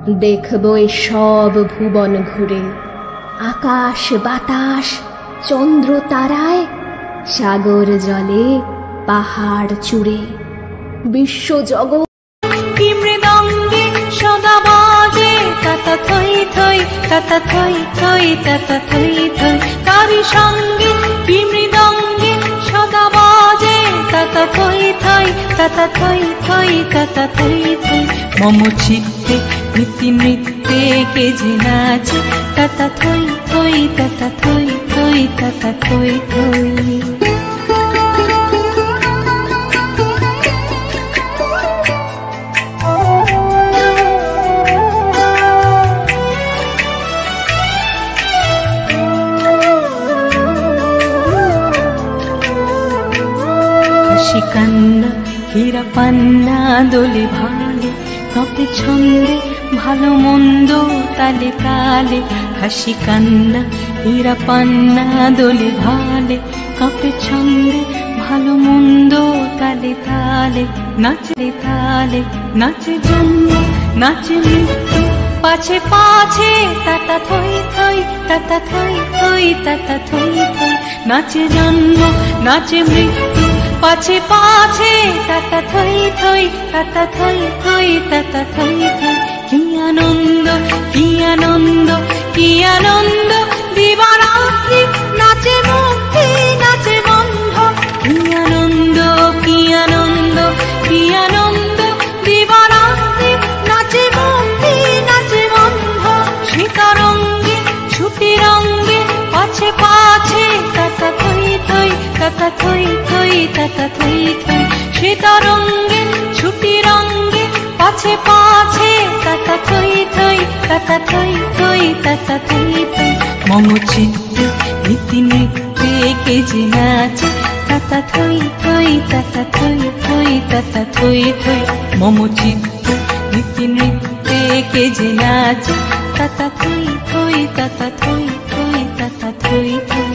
দেখব এ সব ভুবন ঘুরে, আকাশ বাতাস চন্দ্র তারায়, সাগর জলে পাহাড় চূড়ে, বিশ্ব জগৎ কি মৃদঙ্গে সদা বাজে তাতা থই থই, তাতা থই থই, তাতা থই থই। তারি সঙ্গে কি মৃদঙ্গে সদা বাজে তাতা থই থই, তাতা থই থই, তাতা থই থই। মম চিত্তে নৃত্যে নৃত্যে কে যে নাচে তাতা থই থই, তাতা থই থই, তাতা থই থই। কান্না হীরা পান্না দোলে ভালে, কাঁপে ছন্দে ভালো মন্দ তালে তালে। হাসি কান্না হীরা পান্না দোলে ভালে, কাঁপে ছন্দে ভালো মন্দ তালে তালে। নাচে তালে নাচে জন্ম নাচে মৃত্যু, পাছে পাছে তাতা থই থই, তাতা থই থই, তাতা থই থই। নাচে জন্ম নাচে মৃত্যু, পাছে পাছে তাতা থই থই, তাতা থই থই, তাতা থই থই। কি আনন্দ কি আনন্দ কি আনন্দ, দিবারাত্রি নাচে মুক্তি নাচে বন্ধ। কি আনন্দ কি আনন্দ কি আনন্দ, দিবারাত্রি নাচে মুক্তি নাচে বন্ধ। সীতারঙ্গে ছুটি রঙ্গে পাছে পাছে তাতা থই থই, তাতা থই থই, তাতা থই থই। সীতারঙ্গে ছুটি রঙ্গে পাছে পাছে তাতা থই থই, তাতা থই থই, তাতা থই থই। মম চিত্তে নৃত্যে নৃত্যে কে যে নাচে তাতা থই থই, তাতা থই থই, তাতা থই থই। মম চিত্তে নৃত্যে নৃত্যে কে যে নাচে তাতা থই থই, তাতা থই থই, তাতা থই থই।